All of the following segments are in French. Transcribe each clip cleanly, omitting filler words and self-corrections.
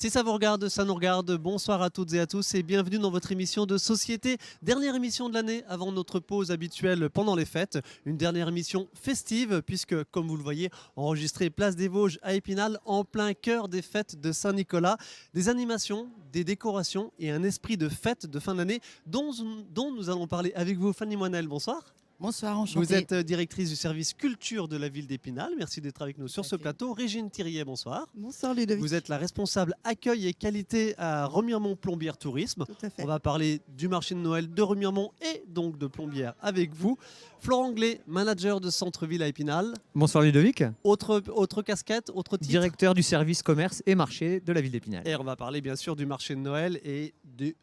Si ça vous regarde, ça nous regarde. Bonsoir à toutes et à tous et bienvenue dans votre émission de société. Dernière émission de l'année avant notre pause habituelle pendant les fêtes. Une dernière émission festive puisque, comme vous le voyez, enregistrée Place des Vosges à Épinal en plein cœur des fêtes de Saint-Nicolas. Des animations, des décorations et un esprit de fête de fin d'année dont nous allons parler avec vous. Fanny Moinel, bonsoir. Bonsoir, Vous enchantée. êtes directrice du service culture de la ville d'Épinal. Merci d'être avec nous sur ce plateau. Régine Thirier, bonsoir. Bonsoir Ludovic. Vous êtes la responsable accueil et qualité à Remiremont Plombières Tourisme. Tout à fait. On va parler du marché de Noël de Remiremont et donc de Plombières avec vous. Florent Anglais, manager de centre-ville à Épinal. Bonsoir Ludovic, Autre casquette, autre titre. directeur du service commerce et marché de la ville d'Épinal. Et on va parler bien sûr du marché de Noël et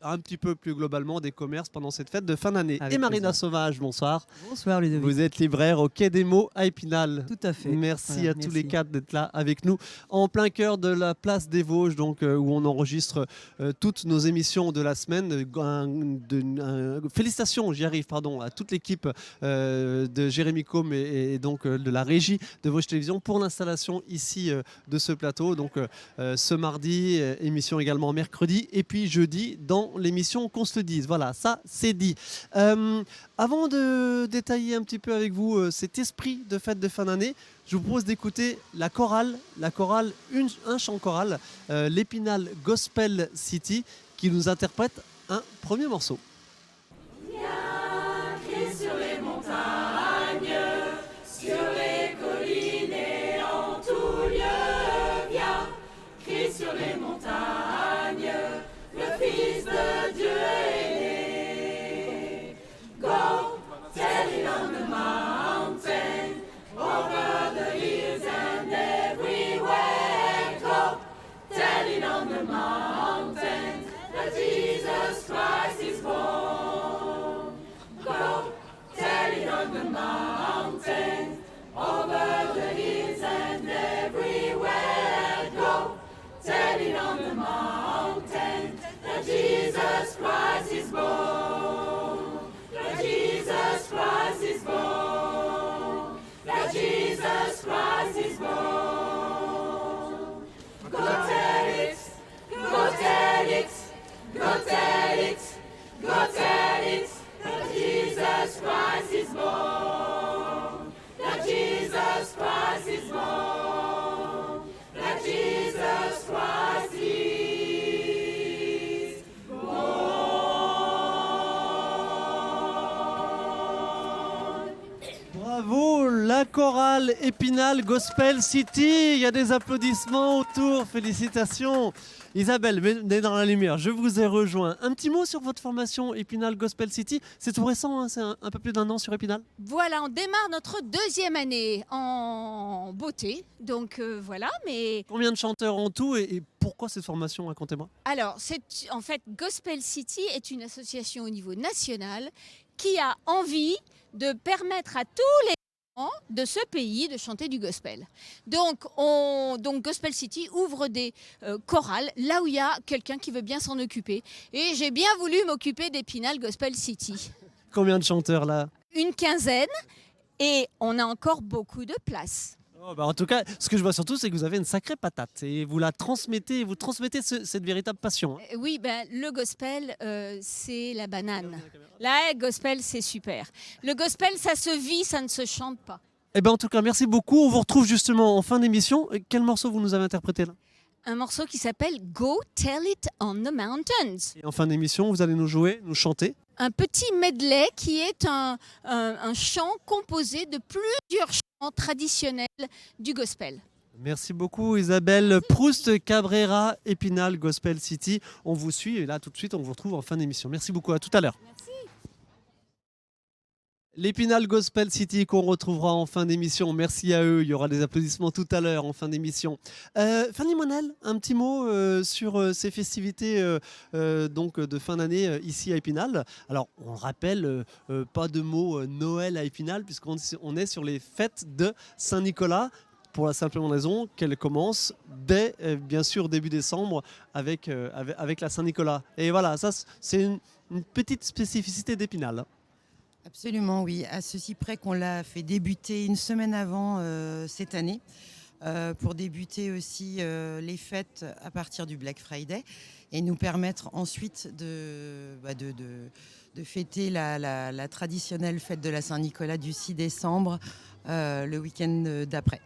un petit peu plus globalement des commerces pendant cette fête de fin d'année. Avec Et Marina plaisir. Sauvage, bonsoir. Bonsoir Ludovic. Vous êtes libraire au Quai des Mots à Épinal. Tout à fait. Merci Voilà, à tous les merci. quatre d'être là avec nous en plein cœur de la place des Vosges, donc où on enregistre toutes nos émissions de la semaine. Félicitations, j'y arrive, pardon, à toute l'équipe de Jérémy Combe et donc de la régie de Vosges Télévisions pour l'installation ici de ce plateau. Donc ce mardi, émission également mercredi et puis jeudi dans l'émission Qu'on se le dise. Voilà, ça c'est dit. Avant de détailler un petit peu avec vous cet esprit de fête de fin d'année, je vous propose d'écouter la chorale, un chant choral, l'Épinal Gospel City, qui nous interprète un premier morceau. Sur les montagnes, sur les collines et en tout lieu, viens, crie sur les montagnes, le Fils de Dieu est né. Go, tell it on the mountain, over the hills and everywhere. Go, tell it on the mountain, that Jesus Christ is born. Go, tell it on the mountain, over the hills and everywhere. Go, tell it on the mountain, that Jesus Christ is born. That Jesus Christ is born. That Jesus Christ is born. Go tell it, go tell it, go tell it, go tell it. That Jesus Christ is born. That Jesus Christ is born. That Jesus Christ is born. Bravo, la chorale Épinal Gospel City. Il y a des applaudissements autour, félicitations. Isabelle, venez dans la lumière, je vous ai rejoint. Un petit mot sur votre formation Épinal Gospel City. C'est tout récent, hein, c'est un peu plus d'un an sur Épinal. Voilà, on démarre notre deuxième année en beauté. Donc voilà, mais Combien de chanteurs en tout et pourquoi cette formation, racontez-moi. alors, en fait, Gospel City est une association au niveau national qui a envie de permettre à tous les gens de ce pays de chanter du gospel. Donc Gospel City ouvre des chorales là où il y a quelqu'un qui veut bien s'en occuper. Et j'ai bien voulu m'occuper d'Épinal Gospel City. Combien de chanteurs là? Une quinzaine et on a encore beaucoup de place. Oh, bah, en tout cas, ce que je vois surtout, c'est que vous avez une sacrée patate et vous transmettez cette véritable passion. Hein. Oui, ben, le gospel, c'est la banane. La gospel, c'est super. Le gospel, ça se vit, ça ne se chante pas. Eh ben, en tout cas, merci beaucoup. On vous retrouve justement en fin d'émission. Quel morceau vous nous avez interprété là? Un morceau qui s'appelle Go Tell It on the Mountains. Et en fin d'émission, vous allez nous jouer, nous chanter. Un petit medley qui est un chant composé de plusieurs chants traditionnels du gospel. Merci beaucoup Isabelle. Proust Cabrera, Épinal Gospel City. On vous suit et là tout de suite on vous retrouve en fin d'émission. Merci beaucoup, à tout à l'heure. Merci. L'Épinal Gospel City qu'on retrouvera en fin d'émission. Merci à eux. Il y aura des applaudissements tout à l'heure en fin d'émission. Fanny Monel, un petit mot sur ces festivités donc de fin d'année ici à Épinal. Alors on le rappelle, pas de mot Noël à Épinal puisqu'on est sur les fêtes de Saint-Nicolas. Pour la simple raison qu'elle commence dès, bien sûr, début décembre avec la Saint-Nicolas. Et voilà, ça c'est une petite spécificité d'Épinal. Absolument, oui. À ceci près qu'on l'a fait débuter une semaine avant cette année. pour débuter aussi les fêtes à partir du Black Friday et nous permettre ensuite de fêter la traditionnelle fête de la Saint-Nicolas du 6 décembre le week-end d'après.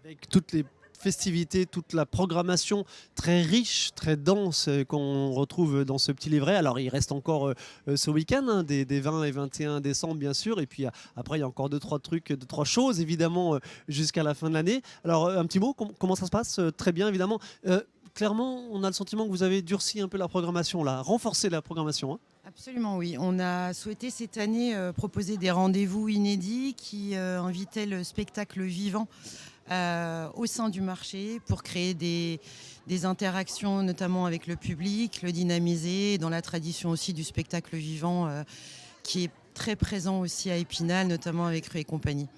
Avec toutes les festivités, toute la programmation très riche, très dense qu'on retrouve dans ce petit livret. Alors il reste encore ce week-end, hein, des 20 et 21 décembre bien sûr, et puis après il y a encore 2-3 trucs, 2-3 choses évidemment jusqu'à la fin de l'année. Alors un petit mot, comment ça se passe? Très bien évidemment. Clairement, on a le sentiment que vous avez durci un peu la programmation là, renforcé la programmation. Hein. Absolument, oui. On a souhaité cette année proposer des rendez-vous inédits qui invitaient le spectacle vivant au sein du marché pour créer des interactions notamment avec le public, le dynamiser dans la tradition aussi du spectacle vivant qui est très présent aussi à Épinal, notamment avec Rue et compagnie.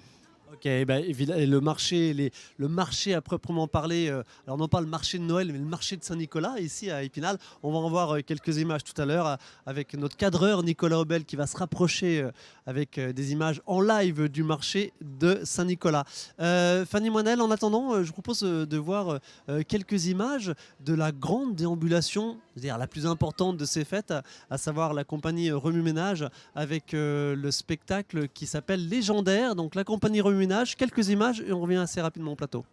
Ok, le marché à proprement parler, alors non pas le marché de Noël, mais le marché de Saint-Nicolas, ici à Épinal. On va en voir quelques images tout à l'heure avec notre cadreur Nicolas Aubel qui va se rapprocher avec des images en live du marché de Saint-Nicolas. Fanny Moinel, en attendant, je vous propose de voir quelques images de la grande déambulation, c'est-à-dire la plus importante de ces fêtes, à savoir la compagnie Remue Ménage avec le spectacle qui s'appelle Légendaire. Donc la compagnie Remue Ménage, quelques images et on revient assez rapidement au plateau.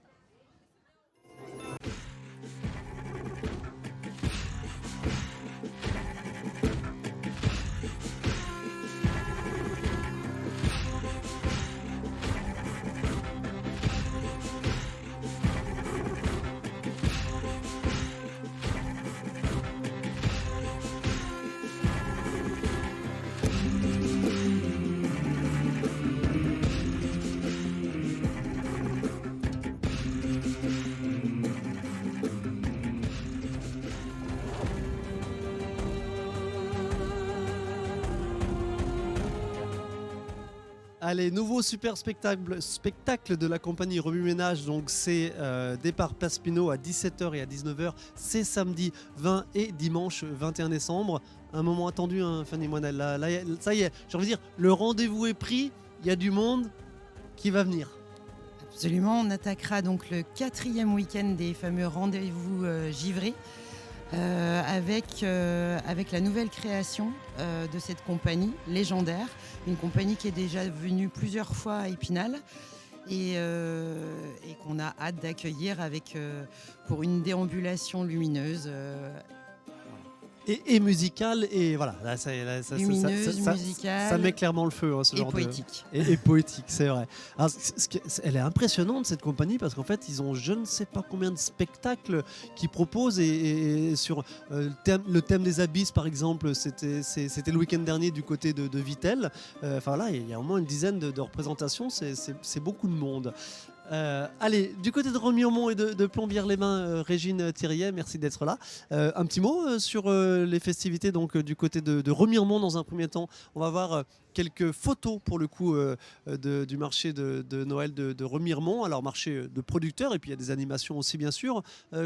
Allez, nouveau super spectacle de la compagnie Remue Ménage. Donc c'est départ Place Pineau à 17h et à 19h. C'est samedi 20 et dimanche 21 décembre. Un moment attendu, hein, Fanny Moinel. Là, ça y est, j'ai envie de dire, le rendez-vous est pris. Il y a du monde qui va venir. Absolument, on attaquera donc le 4e week-end des fameux rendez-vous givrés. Avec la nouvelle création de cette compagnie légendaire, une compagnie qui est déjà venue plusieurs fois à Épinal et qu'on a hâte d'accueillir pour une déambulation lumineuse. Et musicale, et voilà, là, Lumineuse, musicale, ça met clairement le feu, hein, ce genre poétique. Et poétique, c'est vrai. Alors, elle est impressionnante cette compagnie parce qu'en fait ils ont je ne sais pas combien de spectacles qu'ils proposent et sur le thème des abysses par exemple, c'était le week-end dernier du côté de Vittel. Enfin là il y a au moins une dizaine de représentations, c'est beaucoup de monde. Allez, du côté de Remiremont et de Plombières-les-Bains, Régine Thiriet, merci d'être là. Un petit mot sur les festivités donc, du côté de Remiremont dans un premier temps. On va voir quelques photos pour le coup du marché de Noël de Remiremont. Alors marché de producteurs et puis il y a des animations aussi bien sûr.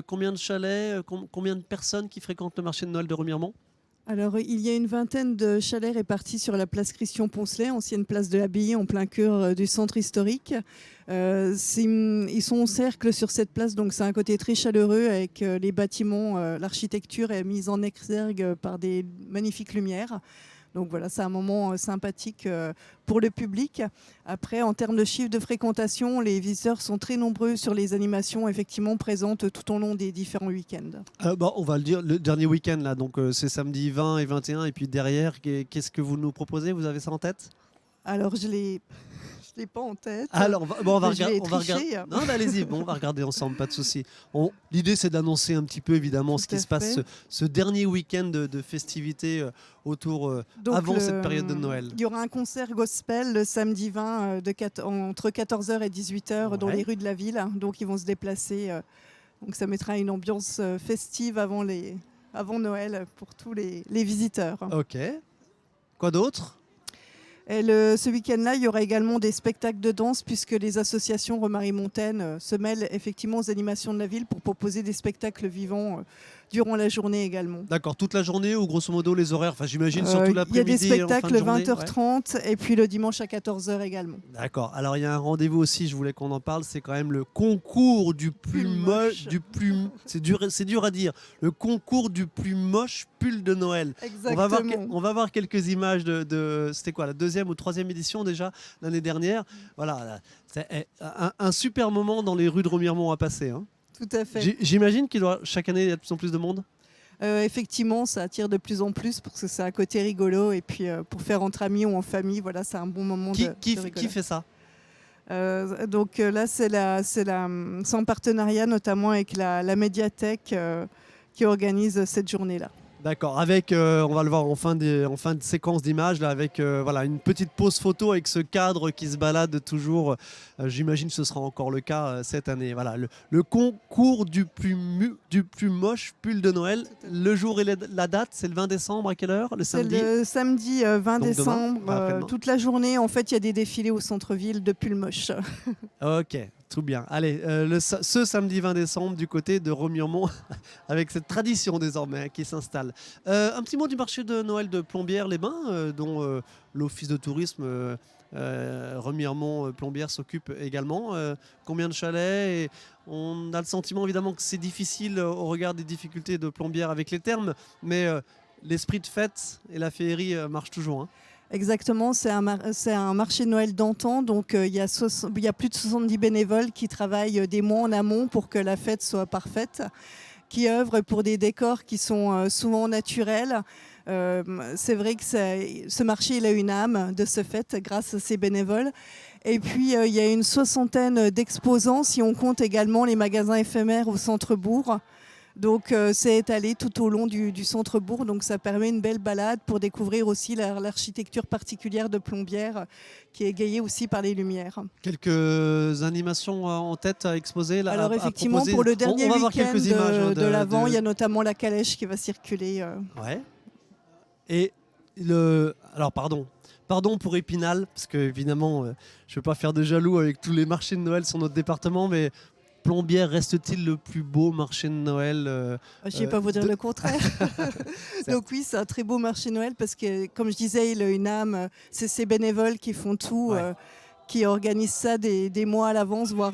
Combien de chalets, combien de personnes qui fréquentent le marché de Noël de Remiremont ? Alors, il y a une vingtaine de chalets répartis sur la place Christian-Poncelet, ancienne place de l'Abbaye, en plein cœur du centre historique. Ils sont en cercle sur cette place, donc c'est un côté très chaleureux avec les bâtiments, l'architecture est mise en exergue par des magnifiques lumières. Donc voilà, c'est un moment sympathique pour le public. Après, en termes de chiffre de fréquentation, les visiteurs sont très nombreux sur les animations effectivement présentes tout au long des différents week-ends. On va le dire, le dernier week-end, là, donc c'est samedi 20 et 21, et puis derrière, qu'est-ce que vous nous proposez? Vous avez ça en tête? Alors, je l'ai pas en tête. Alors, on va regarder. Non, mais allez-y, on va regarder ensemble, pas de souci. L'idée, c'est d'annoncer un petit peu, évidemment, ce qui se passe ce dernier week-end de festivités avant cette période de Noël. Il y aura un concert gospel le samedi 20 entre 14h et 18h dans les rues de la ville. Donc, ils vont se déplacer. Donc, ça mettra une ambiance festive avant Noël pour tous les visiteurs. Ok. Quoi d'autre? Et ce week-end-là, il y aura également des spectacles de danse puisque les associations Remarie Montaine se mêlent effectivement aux animations de la ville pour proposer des spectacles vivants durant la journée également. D'accord, toute la journée ou grosso modo les horaires? Enfin, j'imagine surtout Il y a l'après-midi. des spectacles en fin de journée. 20h30 et puis le dimanche à 14h également. D'accord. Alors il y a un rendez-vous aussi, je voulais qu'on en parle, c'est quand même le concours du plus moche, c'est dur à dire, le concours du plus moche pull de Noël. Exactement. On va voir quelques images c'était quoi, la 2e ou 3e édition déjà l'année dernière. Voilà, c'est un super moment dans les rues de Remiremont à passer. Hein. Tout à fait. J'imagine qu'il doit chaque année il y a de plus en plus de monde. Effectivement, ça attire de plus en plus parce que c'est un côté rigolo et puis pour faire entre amis ou en famille, voilà, c'est un bon moment de rigolade. Qui fait ça? Donc là, c'est en partenariat notamment avec la médiathèque qui organise cette journée-là. D'accord, avec, on va le voir en fin de séquence d'images, là, avec voilà, une petite pause photo avec ce cadre qui se balade toujours. J'imagine que ce sera encore le cas cette année. Voilà, le concours du plus moche pull de Noël. Le jour et la date, c'est le 20 décembre, à quelle heure? Le samedi? C'est le samedi 20 Donc décembre, demain, toute la journée. En fait, il y a des défilés au centre-ville de pulls moches. Ok, tout bien. Allez, ce samedi 20 décembre du côté de Remiremont, avec cette tradition désormais qui s'installe. Un petit mot du marché de Noël de Plombières-les-Bains, dont l'office de tourisme Remiremont-Plombières s'occupe également. Combien de chalets? Et on a le sentiment évidemment que c'est difficile au regard des difficultés de Plombières avec les termes, mais l'esprit de fête et la féerie marchent toujours. Hein. Exactement, c'est un marché de Noël d'antan, donc il y a plus de 70 bénévoles qui travaillent des mois en amont pour que la fête soit parfaite, qui œuvrent pour des décors qui sont souvent naturels. C'est vrai que ce marché il a une âme de ce fait grâce à ces bénévoles. Et puis il y a une 60aine d'exposants si on compte également les magasins éphémères au centre-bourg. Donc c'est étalé tout au long du centre-bourg, donc ça permet une belle balade pour découvrir aussi l'architecture particulière de Plombières qui est égayée aussi par les lumières. Quelques animations en tête à exposer là, alors effectivement, proposer. pour le dernier on va voir week-end quelques images, de l'Avent, il y a notamment la calèche qui va circuler. Ouais. Et alors pardon pour Épinal, parce que évidemment je ne veux pas faire de jaloux avec tous les marchés de Noël sur notre département, mais Plombières reste-t-il le plus beau marché de Noël Je ne vais pas vous dire le contraire. Donc oui, c'est un très beau marché de Noël parce que, comme je disais, il a une âme. C'est ces bénévoles qui font tout, qui organisent ça des mois à l'avance, voire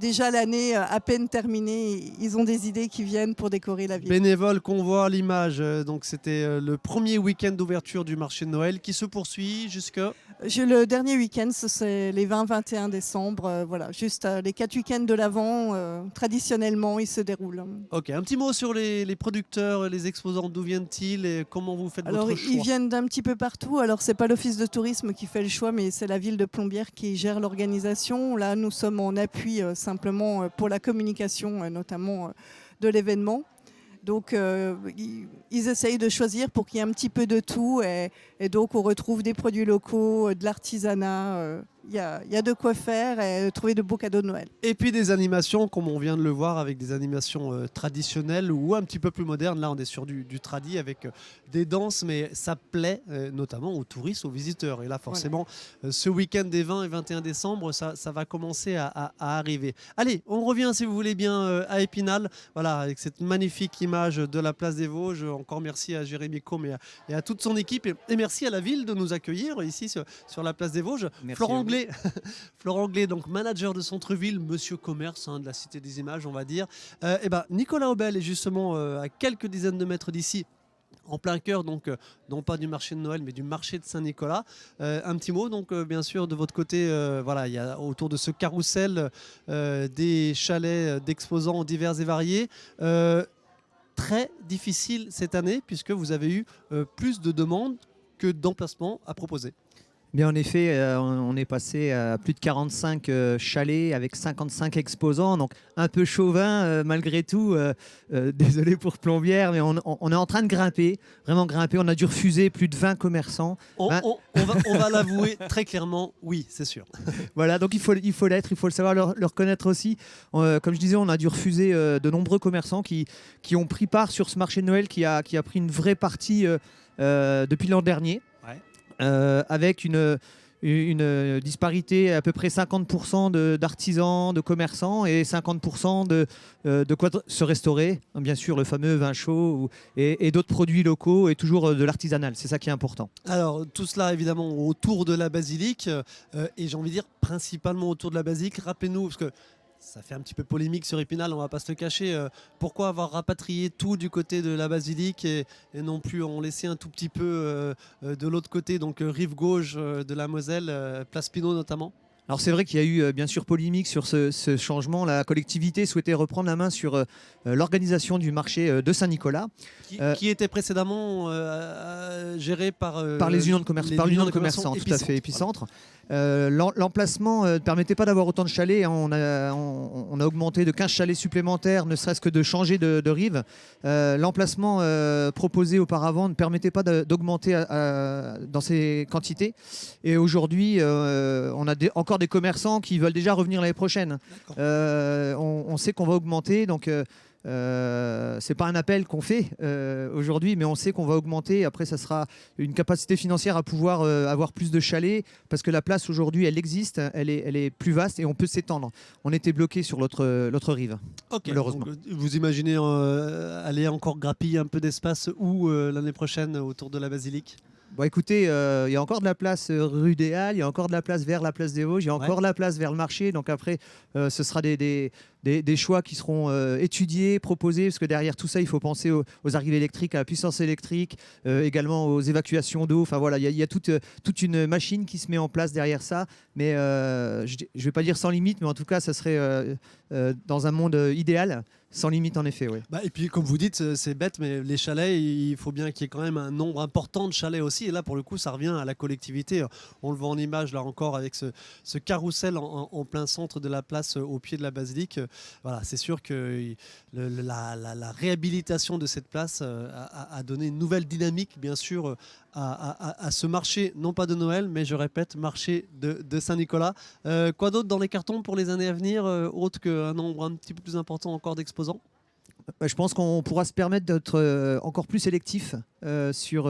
déjà l'année à peine terminée. Ils ont des idées qui viennent pour décorer la ville. Bénévoles qu'on voit à l'image. Donc c'était le premier week-end d'ouverture du marché de Noël qui se poursuit jusqu'à... Le dernier week-end, c'est les 20-21 décembre. Voilà, juste les 4 week-ends de l'Avent, traditionnellement, ils se déroulent. Ok, un petit mot sur les producteurs, les exposants. D'où viennent-ils et comment vous faites votre choix? Ils viennent d'un petit peu partout. Alors, c'est pas l'office de tourisme qui fait le choix, mais c'est la ville de Plombières qui gère l'organisation. Là, nous sommes en appui simplement pour la communication, notamment de l'événement. Donc, ils essayent de choisir pour qu'il y ait un petit peu de tout. Et donc, on retrouve des produits locaux, de l'artisanat. Il y a de quoi faire et trouver de beaux cadeaux de Noël. Et puis des animations, comme on vient de le voir, avec des animations traditionnelles ou un petit peu plus modernes. Là, on est sur du tradi avec des danses, mais ça plaît notamment aux touristes, aux visiteurs. Et là, forcément, ce week-end des 20 et 21 décembre, ça va commencer à arriver. Allez, on revient, si vous voulez bien, à Épinal. Voilà, avec cette magnifique image de la place des Vosges. Encore merci à Jérémy Combe et à toute son équipe. Et merci à la ville de nous accueillir ici sur la place des Vosges. Florent Anglais, donc manager de centre-ville, monsieur commerce de la Cité des Images, on va dire. Nicolas Aubel est justement à quelques dizaines de mètres d'ici, en plein cœur, donc non pas du marché de Noël, mais du marché de Saint-Nicolas. Un petit mot, donc bien sûr, de votre côté, il y a autour de ce carrousel des chalets d'exposants divers et variés. Très difficile cette année, puisque vous avez eu plus de demandes que d'emplacements à proposer. Bien, en effet, on est passé à plus de 45 chalets avec 55 exposants, donc un peu chauvin malgré tout. Désolé pour Plombières, mais on est en train de grimper, vraiment grimper. On a dû refuser plus de 20 commerçants. On va l'avouer très clairement, oui, c'est sûr. Voilà, donc il faut l'être, il faut le savoir, le reconnaître aussi. Comme je disais, on a dû refuser de nombreux commerçants qui ont pris part sur ce marché de Noël qui a pris une vraie partie depuis l'an dernier. Avec une une disparité à peu près 50% d'artisans, de commerçants et 50% de quoi se restaurer. Bien sûr, le fameux vin chaud et d'autres produits locaux et toujours de l'artisanal. C'est ça qui est important. Alors, tout cela évidemment autour de la basilique, et j'ai envie de dire principalement autour de la basilique. Rappelez-nous, parce que ça fait un petit peu polémique sur Épinal, on va pas se le cacher. Pourquoi avoir rapatrié tout du côté de la basilique et non plus en laisser un tout petit peu de l'autre côté, donc rive gauche de la Moselle, place Pinot notamment? Alors c'est vrai qu'il y a eu bien sûr polémique sur ce changement. La collectivité souhaitait reprendre la main sur l'organisation du marché de Saint-Nicolas. Qui était précédemment géré par Les unions de commerce, par l'union de commerçants, tout à fait, Épicentre. L'emplacement ne permettait pas d'avoir autant de chalets. On a augmenté de 15 chalets supplémentaires, ne serait-ce que de changer de rive. L'emplacement proposé auparavant ne permettait pas d'augmenter dans ces quantités. Et aujourd'hui, on a encore des commerçants qui veulent déjà revenir l'année prochaine. On sait qu'on va augmenter, donc c'est pas un appel qu'on fait aujourd'hui, mais on sait qu'on va augmenter. Après, ça sera une capacité financière à pouvoir avoir plus de chalets, parce que la place aujourd'hui, elle existe, elle est plus vaste et on peut s'étendre. On était bloqué sur l'autre rive, malheureusement. Donc, vous imaginez aller encore grappiller un peu d'espace où l'année prochaine autour de la basilique? Bon, écoutez, il y a encore de la place rue des Halles, il y a encore de la place vers la place des Vosges, il y a encore de la place vers le marché. Donc après, ce sera des choix qui seront étudiés, proposés, parce que derrière tout ça, il faut penser aux arrivées électriques, à la puissance électrique, également aux évacuations d'eau. Enfin voilà, il y a toute une machine qui se met en place derrière ça. Mais je ne vais pas dire sans limite, mais en tout cas, ça serait dans un monde idéal. Sans limite, en effet, oui. Et puis, comme vous dites, c'est bête, mais les chalets, il faut bien qu'il y ait quand même un nombre important de chalets aussi. Et là, pour le coup, ça revient à la collectivité. On le voit en image, là encore, avec ce carrousel en plein centre de la place, au pied de la basilique. Voilà, c'est sûr que la réhabilitation de cette place a donné une nouvelle dynamique, bien sûr, à ce marché, non pas de Noël, mais je répète, marché de Saint-Nicolas. Quoi d'autre dans les cartons pour les années à venir, autre qu'un nombre un petit peu plus important encore d'exposants? Je pense qu'on pourra se permettre d'être encore plus sélectif sur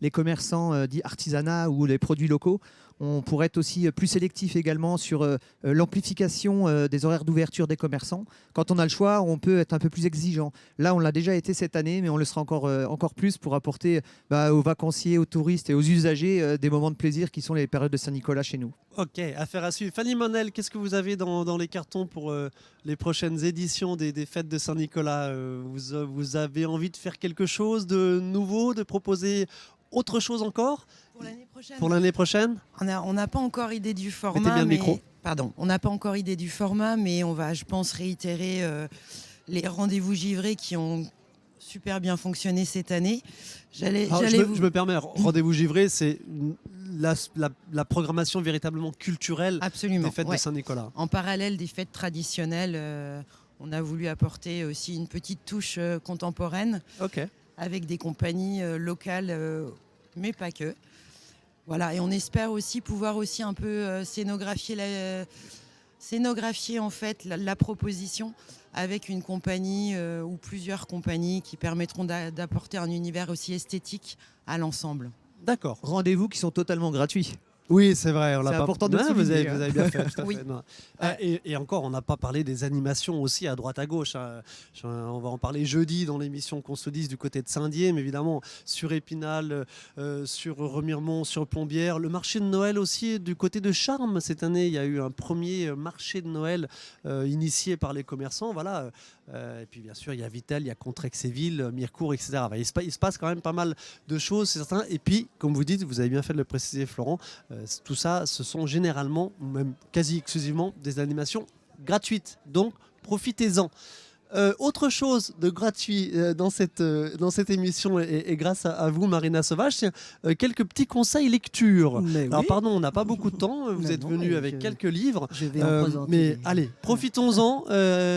les commerçants dits artisanat ou les produits locaux. On pourrait être aussi plus sélectif également sur l'amplification des horaires d'ouverture des commerçants. Quand on a le choix, on peut être un peu plus exigeant. Là, on l'a déjà été cette année, mais on le sera encore plus pour apporter aux vacanciers, aux touristes et aux usagers des moments de plaisir qui sont les périodes de Saint-Nicolas chez nous. Ok, affaire à suivre. Fanny Monel, qu'est-ce que vous avez dans les cartons pour les prochaines éditions des fêtes de Saint-Nicolas? Vous avez envie de faire quelque chose de nouveau, de proposer autre chose encore pour l'année prochaine? On n'a pas encore idée du format. Mettez bien le micro. Pardon, on n'a pas encore idée du format, mais on va, je pense, réitérer les rendez-vous givrés qui ont super bien fonctionné cette année. Je me permets, rendez-vous givré, c'est la programmation véritablement culturelle. Absolument, des fêtes de Saint-Nicolas. En parallèle des fêtes traditionnelles, on a voulu apporter aussi une petite touche contemporaine avec des compagnies locales, mais pas que. Voilà, et on espère aussi pouvoir aussi un peu scénographier en fait la proposition avec une compagnie ou plusieurs compagnies qui permettront d'apporter un univers aussi esthétique à l'ensemble. D'accord. Rendez-vous qui sont totalement gratuits. Oui, c'est vrai. C'est important de le vous avez souligner. bien fait. Tout à Oui. fait. Non. Et encore, on n'a pas parlé des animations aussi à droite à gauche. On va en parler jeudi dans l'émission qu'on se dise du côté de Saint-Dié, mais évidemment sur Épinal, sur Remiremont, sur Plombières. Le marché de Noël aussi du côté de Charmes. Cette année, il y a eu un premier marché de Noël initié par les commerçants. Voilà. Et puis bien sûr, il y a Vitel, il y a Contrexéville, Mirecourt, etc. Il se passe quand même pas mal de choses, c'est certain. Et puis, comme vous dites, vous avez bien fait de le préciser, Florent, tout ça, ce sont généralement, ou même quasi exclusivement, des animations gratuites. Donc, profitez-en. Autre chose de gratuit dans cette émission, et grâce à vous, Marina Sauvage, c'est quelques petits conseils lecture. Alors, pardon, on n'a pas beaucoup de temps. Vous êtes venu avec quelques livres. Je vais en présenter. Mais allez, profitons-en.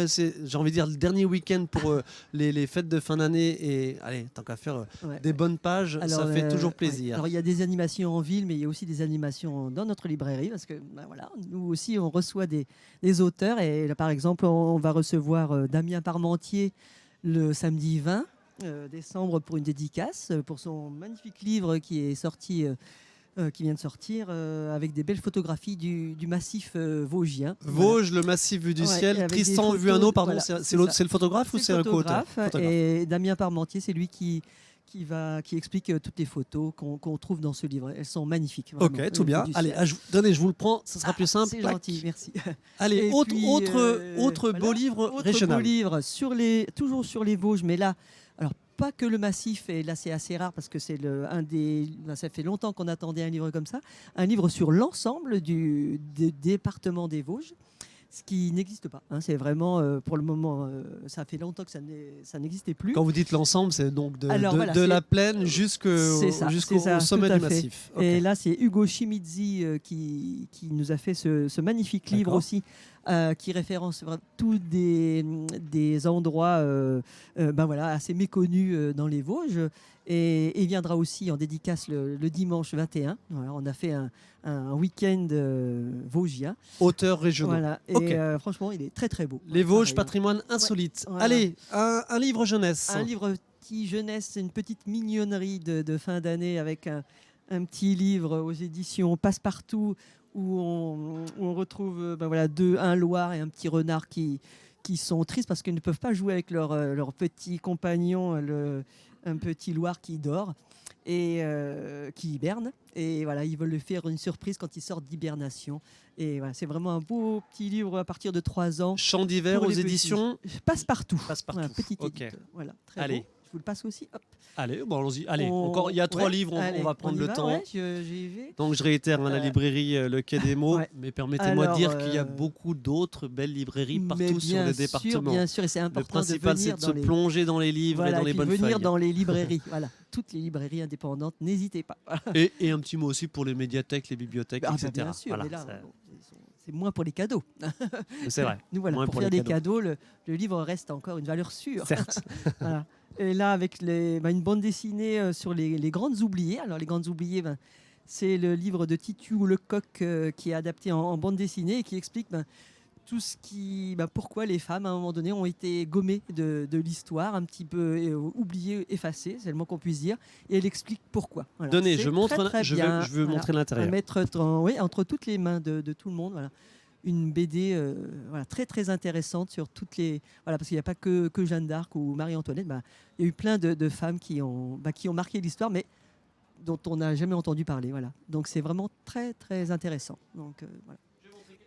C'est, j'ai envie de dire, le dernier week-end pour les fêtes de fin d'année. Et allez, tant qu'à faire des bonnes pages, ça fait toujours plaisir. Alors, il y a des animations en ville, mais il y a aussi des animations dans notre librairie. Parce que voilà, nous aussi, on reçoit des auteurs. Et là, par exemple, on va recevoir Damien Parmentier le samedi 20 décembre pour une dédicace pour son magnifique livre qui est sorti qui vient de sortir avec des belles photographies du massif vosgien. Vosges, le massif vu du Ouais, et ciel. avec des Tristan photos, Vuano, pardon, voilà, c'est c'est l'autre, ça. c'est le photographe ou c'est un co-auteur? Photographe. Et Damien Parmentier, c'est lui qui explique toutes les photos qu'on trouve dans ce livre. Elles sont magnifiques. Ok, vraiment. tout bien. Du Allez, ciel. donnez, je vous le prends, ça sera plus simple. C'est Tac. gentil, merci. Allez, Et autre, puis, autre beau voilà, livre autre régional. beau livre toujours sur les Vosges, mais là, alors pas que le massif, et là c'est assez rare parce que c'est ça fait longtemps qu'on attendait un livre comme ça, un livre sur l'ensemble du département des Vosges. Ce qui n'existe pas. Hein. C'est vraiment, pour le moment, ça fait longtemps que ça n'existait plus. Quand vous dites l'ensemble, c'est donc de Voilà, la plaine jusqu'au c'est ça, sommet tout à du fait. massif. Ok. Et là, c'est Hugo Chimizzi qui nous a fait ce magnifique livre D'accord. aussi, qui référence tous des endroits assez méconnus dans les Vosges. Et il viendra aussi en dédicace le dimanche 21. Voilà, on a fait un week-end vosgien. Auteurs régionaux. Voilà. Et Ok. Franchement, il est très très beau. Les Vosges, Pareil, patrimoine insolite. Voilà. Allez, un livre jeunesse. un livre petit jeunesse, c'est une petite mignonnerie de fin d'année avec un petit livre aux éditions Passepartout où on retrouve un loir et un petit renard qui sont tristes parce qu'ils ne peuvent pas jouer avec leur petit compagnon, un petit loir qui dort et qui hiberne. Et voilà, ils veulent lui faire une surprise quand il sort d'hibernation. Et voilà, c'est vraiment un beau petit livre à partir de 3 ans. Chant d'hiver Pour aux les petits. éditions. Passepartout. Passepartout. Voilà, petit Ok. éditeur. Voilà, très Allez. beau. Je vous le passe aussi. Hop. Allez, bon, allons-y. Allez, On- encore, il y a 3 ouais, livres, allez, on va prendre y le va, temps. ouais, j'y vais. Donc je réitère la librairie Le Quai des Mots, Ouais. mais permettez-moi de Alors, dire qu'il y a beaucoup d'autres belles librairies Mais partout sur bien le sûr, département. bien sûr, et c'est Le important de principal, c'est venir de se dans les plonger dans les livres voilà, et dans les puis bonnes venir feuilles. dans les librairies. Voilà, toutes les librairies indépendantes, n'hésitez pas. Et un petit mot aussi pour les médiathèques, les bibliothèques, Ah, bah, etc. bien sûr, Voilà, mais là, ça- c'est moins pour les cadeaux. c'est vrai. Nous voilà, Moins pour pour faire les des cadeaux, le livre reste encore une valeur sûre. Certes. Voilà. Et là, avec une bande dessinée sur les grandes oubliées. Alors, les grandes oubliées, c'est le livre de Titu Lecoq qui est adapté en bande dessinée et qui explique tout ce qui, pourquoi les femmes, à un moment donné, ont été gommées de l'histoire, un petit peu oubliées, effacées, c'est le mot qu'on puisse dire. Et elle explique pourquoi. Voilà. Donnez, C'est je montre, très, très je bien. veux Voilà. montrer À l'intérieur. mettre entre toutes les mains de tout le monde. Voilà. Une BD très très intéressante sur toutes les parce qu'il n'y a pas que Jeanne d'Arc ou Marie-Antoinette. Il y a eu plein de femmes qui ont marqué l'histoire, mais dont on n'a jamais entendu parler. Voilà. Donc c'est vraiment très très intéressant. Donc voilà.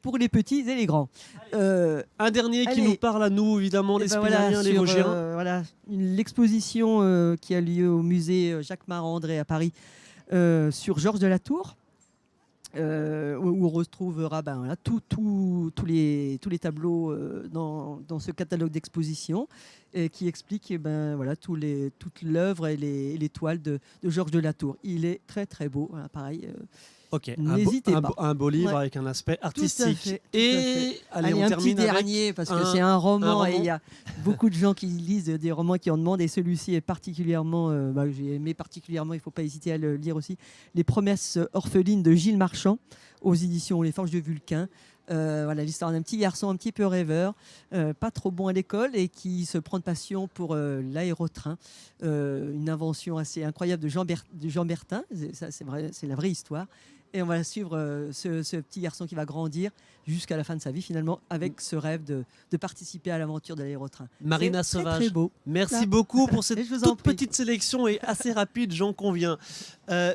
Pour les petits et les grands. Un dernier qui allez. nous parle à nous, évidemment, les Spinaliens, les sur, Vosgiens. l'exposition qui a lieu au musée Jacques Marandré à Paris sur Georges de la Tour. Où on retrouvera tous les tableaux dans ce catalogue d'exposition qui explique toute l'œuvre et les toiles de Georges de la Tour. Il est très très beau, voilà, pareil. Ok, N'hésitez pas. un beau livre Ouais. avec un aspect Tout à artistique. fait, tout à Et fait. allez, on un petit termine avec dernier parce que un- c'est un roman, roman. et il y a beaucoup de gens qui lisent des romans qui en demandent et celui-ci est particulièrement, j'ai aimé particulièrement, il ne faut pas hésiter à le lire aussi, Les Promesses orphelines de Gilles Marchand aux éditions Les Forges de Vulcain. L'histoire d'un petit garçon un petit peu rêveur, pas trop bon à l'école et qui se prend de passion pour l'aérotrain, une invention assez incroyable de Jean Bertin. C'est vrai, c'est la vraie histoire. Et on va suivre ce petit garçon qui va grandir jusqu'à la fin de sa vie finalement avec ce rêve de participer à l'aventure de l'aérotrain. Marina C'est très, Sauvage. très beau. Merci Voilà. beaucoup pour cette Et je vous en toute prie. petite sélection et assez rapide, j'en conviens.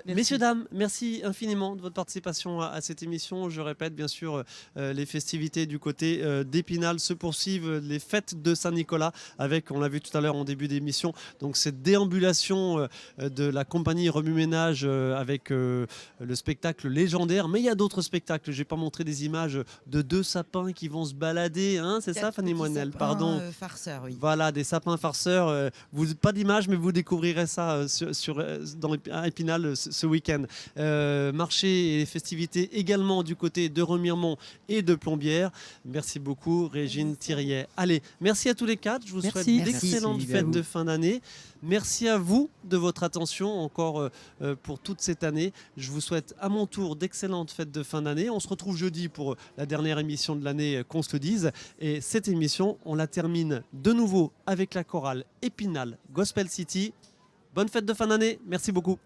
Messieurs, dames, merci infiniment de votre participation à cette émission. Je répète, bien sûr, les festivités du côté d'Épinal se poursuivent, les fêtes de Saint-Nicolas avec, on l'a vu tout à l'heure en début d'émission, donc cette déambulation de la compagnie Remue-Ménage avec le spectacle légendaire. Mais il y a d'autres spectacles. Je n'ai pas montré des images de 2 sapins qui vont se balader, hein, c'est ça, Fanny Moinel? Pardon. Farceur, oui. Voilà, des sapins farceurs. Pas d'image, mais vous découvrirez ça à Épinal ce week-end. Marché et festivités également du côté de Remiremont et de Plombières. Merci beaucoup, Régine Thiriet. Allez, merci à tous les 4. Je vous souhaite Merci. d'excellentes Merci, fêtes Viviane. de fin d'année. Merci à vous de votre attention encore pour toute cette année. Je vous souhaite à mon tour d'excellentes fêtes de fin d'année. On se retrouve jeudi pour la dernière émission de l'année, qu'on se le dise. Et cette émission, on la termine de nouveau avec la chorale Épinal Gospel City. Bonne fête de fin d'année. Merci beaucoup.